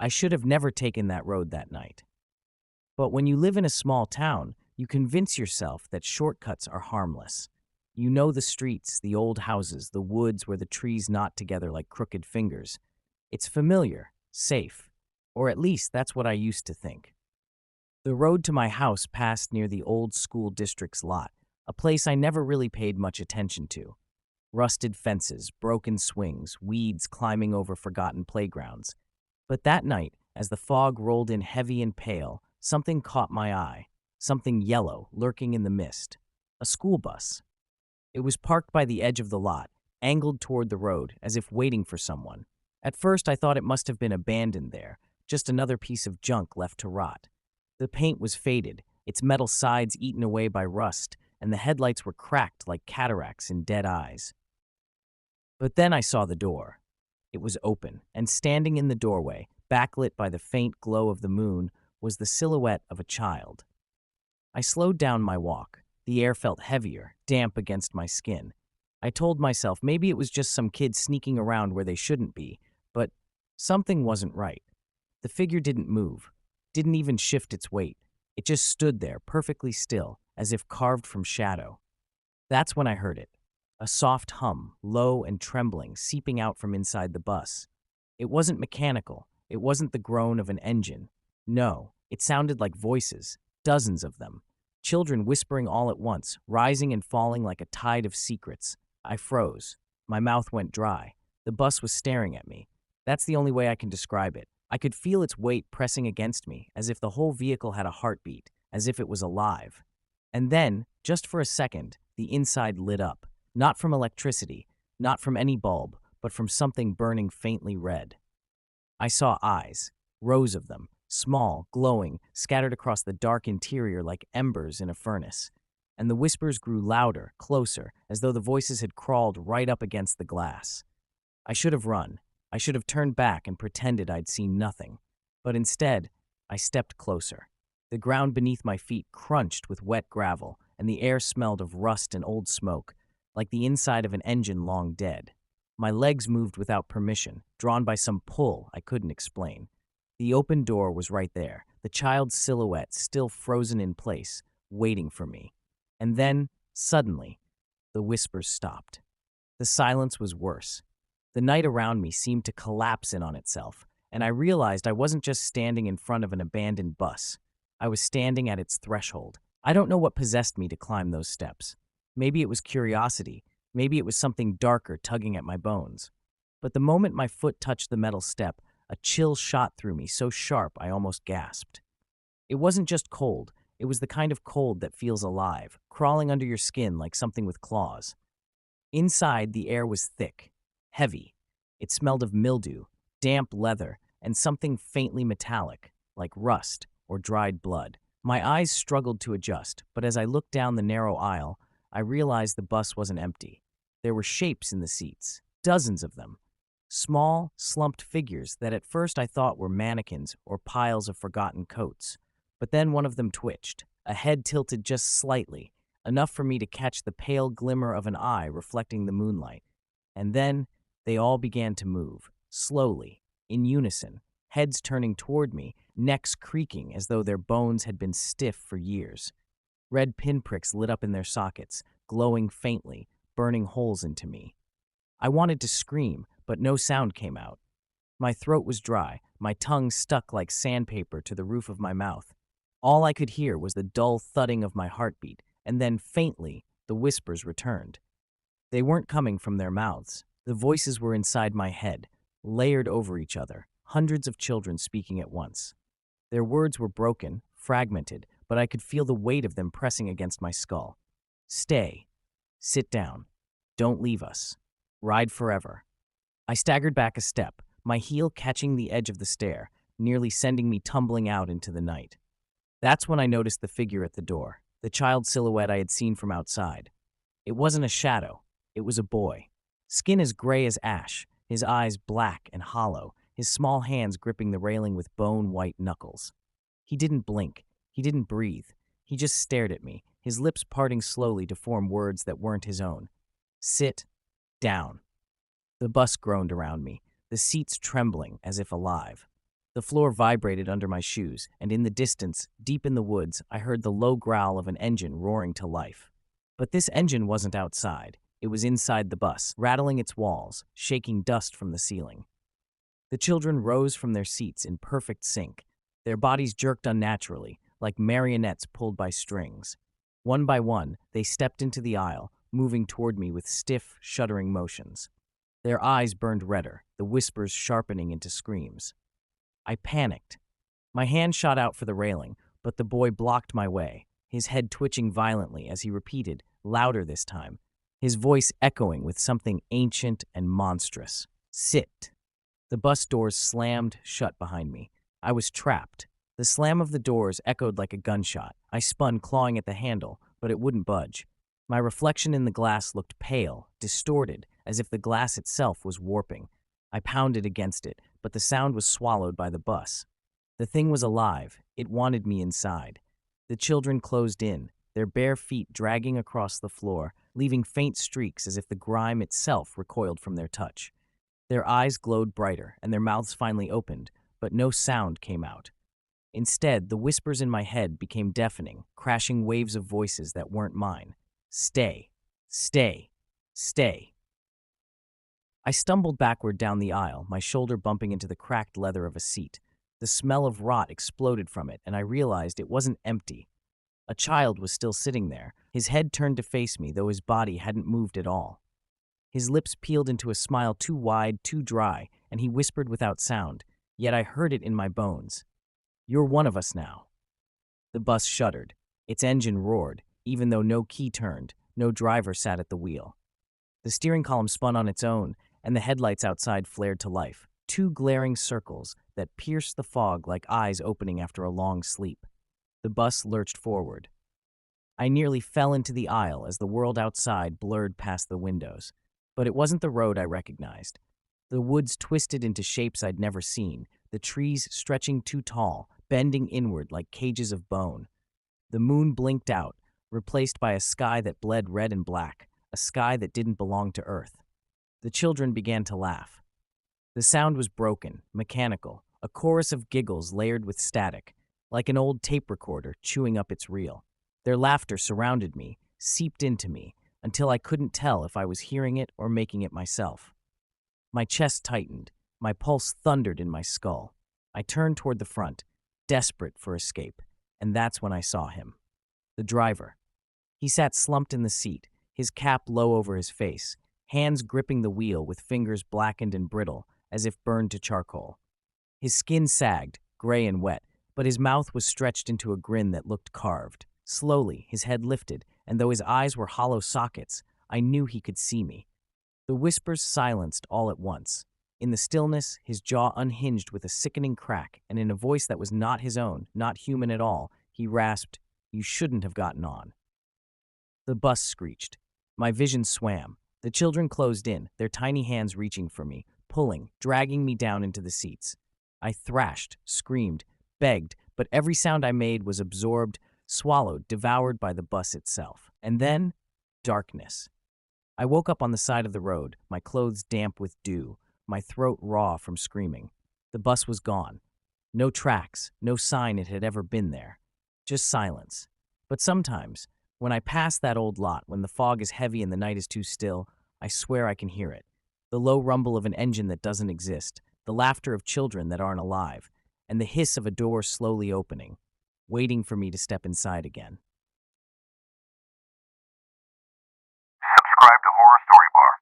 I should have never taken that road that night. But when you live in a small town, you convince yourself that shortcuts are harmless. You know the streets, the old houses, the woods where the trees knot together like crooked fingers. It's familiar, safe, or at least that's what I used to think. The road to my house passed near the old school district's lot, a place I never really paid much attention to. Rusted fences, broken swings, weeds climbing over forgotten playgrounds. But that night, as the fog rolled in heavy and pale, something caught my eye, something yellow lurking in the mist. A school bus. It was parked by the edge of the lot, angled toward the road, as if waiting for someone. At first, I thought it must have been abandoned there, just another piece of junk left to rot. The paint was faded, its metal sides eaten away by rust, and the headlights were cracked like cataracts in dead eyes. But then I saw the door. It was open, and standing in the doorway, backlit by the faint glow of the moon, was the silhouette of a child. I slowed down my walk. The air felt heavier, damp against my skin. I told myself maybe it was just some kid sneaking around where they shouldn't be, but something wasn't right. The figure didn't move, didn't even shift its weight. It just stood there, perfectly still, as if carved from shadow. That's when I heard it. A soft hum, low and trembling, seeping out from inside the bus. It wasn't mechanical. It wasn't the groan of an engine. No, it sounded like voices, dozens of them. Children whispering all at once, rising and falling like a tide of secrets. I froze. My mouth went dry. The bus was staring at me. That's the only way I can describe it. I could feel its weight pressing against me, as if the whole vehicle had a heartbeat, as if it was alive. And then, just for a second, the inside lit up. Not from electricity, not from any bulb, but from something burning faintly red. I saw eyes, rows of them, small, glowing, scattered across the dark interior like embers in a furnace. And the whispers grew louder, closer, as though the voices had crawled right up against the glass. I should have run. I should have turned back and pretended I'd seen nothing. But instead, I stepped closer. The ground beneath my feet crunched with wet gravel, and the air smelled of rust and old smoke, like the inside of an engine long dead. My legs moved without permission, drawn by some pull I couldn't explain. The open door was right there, the child's silhouette still frozen in place, waiting for me. And then, suddenly, the whispers stopped. The silence was worse. The night around me seemed to collapse in on itself, and I realized I wasn't just standing in front of an abandoned bus. I was standing at its threshold. I don't know what possessed me to climb those steps. Maybe it was curiosity. Maybe it was something darker tugging at my bones. But the moment my foot touched the metal step, a chill shot through me so sharp I almost gasped. It wasn't just cold. It was the kind of cold that feels alive, crawling under your skin like something with claws. Inside, the air was thick, heavy. It smelled of mildew, damp leather, and something faintly metallic, like rust or dried blood. My eyes struggled to adjust, but as I looked down the narrow aisle, I realized the bus wasn't empty. There were shapes in the seats, dozens of them. Small, slumped figures that at first I thought were mannequins or piles of forgotten coats. But then one of them twitched, a head tilted just slightly, enough for me to catch the pale glimmer of an eye reflecting the moonlight. And then they all began to move, slowly, in unison, heads turning toward me, necks creaking as though their bones had been stiff for years. Red pinpricks lit up in their sockets, glowing faintly, burning holes into me. I wanted to scream, but no sound came out. My throat was dry, my tongue stuck like sandpaper to the roof of my mouth. All I could hear was the dull thudding of my heartbeat, and then, faintly, the whispers returned. They weren't coming from their mouths. The voices were inside my head, layered over each other, hundreds of children speaking at once. Their words were broken, fragmented, but I could feel the weight of them pressing against my skull. Stay. Sit down. Don't leave us. Ride forever. I staggered back a step, my heel catching the edge of the stair, nearly sending me tumbling out into the night. That's when I noticed the figure at the door, the child silhouette I had seen from outside. It wasn't a shadow. It was a boy. Skin as gray as ash, his eyes black and hollow, his small hands gripping the railing with bone-white knuckles. He didn't blink. He didn't breathe. He just stared at me, his lips parting slowly to form words that weren't his own. Sit down. The bus groaned around me, the seats trembling as if alive. The floor vibrated under my shoes, and in the distance, deep in the woods, I heard the low growl of an engine roaring to life. But this engine wasn't outside. It was inside the bus, rattling its walls, shaking dust from the ceiling. The children rose from their seats in perfect sync. Their bodies jerked unnaturally, like marionettes pulled by strings. One by one, they stepped into the aisle, moving toward me with stiff, shuddering motions. Their eyes burned redder, the whispers sharpening into screams. I panicked. My hand shot out for the railing, but the boy blocked my way, his head twitching violently as he repeated, louder this time, his voice echoing with something ancient and monstrous. "Sit." The bus doors slammed shut behind me. I was trapped. The slam of the doors echoed like a gunshot. I spun, clawing at the handle, but it wouldn't budge. My reflection in the glass looked pale, distorted, as if the glass itself was warping. I pounded against it, but the sound was swallowed by the bus. The thing was alive. It wanted me inside. The children closed in, their bare feet dragging across the floor, leaving faint streaks as if the grime itself recoiled from their touch. Their eyes glowed brighter, and their mouths finally opened, but no sound came out. Instead, the whispers in my head became deafening, crashing waves of voices that weren't mine. Stay. Stay. Stay. I stumbled backward down the aisle, my shoulder bumping into the cracked leather of a seat. The smell of rot exploded from it, and I realized it wasn't empty. A child was still sitting there, his head turned to face me, though his body hadn't moved at all. His lips peeled into a smile too wide, too dry, and he whispered without sound, yet I heard it in my bones. "You're one of us now." The bus shuddered. Its engine roared, even though no key turned, no driver sat at the wheel. The steering column spun on its own, and the headlights outside flared to life, two glaring circles that pierced the fog like eyes opening after a long sleep. The bus lurched forward. I nearly fell into the aisle as the world outside blurred past the windows. But it wasn't the road I recognized. The woods twisted into shapes I'd never seen, the trees stretching too tall, bending inward like cages of bone. The moon blinked out, replaced by a sky that bled red and black, a sky that didn't belong to Earth. The children began to laugh. The sound was broken, mechanical, a chorus of giggles layered with static, like an old tape recorder chewing up its reel. Their laughter surrounded me, seeped into me, until I couldn't tell if I was hearing it or making it myself. My chest tightened, my pulse thundered in my skull. I turned toward the front, desperate for escape, and that's when I saw him. The driver. He sat slumped in the seat, his cap low over his face, hands gripping the wheel with fingers blackened and brittle, as if burned to charcoal. His skin sagged, gray and wet, but his mouth was stretched into a grin that looked carved. Slowly, his head lifted, and though his eyes were hollow sockets, I knew he could see me. The whispers silenced all at once. In the stillness, his jaw unhinged with a sickening crack, and in a voice that was not his own, not human at all, he rasped, "You shouldn't have gotten on." The bus screeched. My vision swam. The children closed in, their tiny hands reaching for me, pulling, dragging me down into the seats. I thrashed, screamed, begged, but every sound I made was absorbed, swallowed, devoured by the bus itself. And then, darkness. I woke up on the side of the road, my clothes damp with dew, my throat raw from screaming. The bus was gone. No tracks, no sign it had ever been there. Just silence. But sometimes, when I pass that old lot, when the fog is heavy and the night is too still, I swear I can hear it. The low rumble of an engine that doesn't exist, the laughter of children that aren't alive, and the hiss of a door slowly opening, waiting for me to step inside again. Subscribe to Horror Story Bar.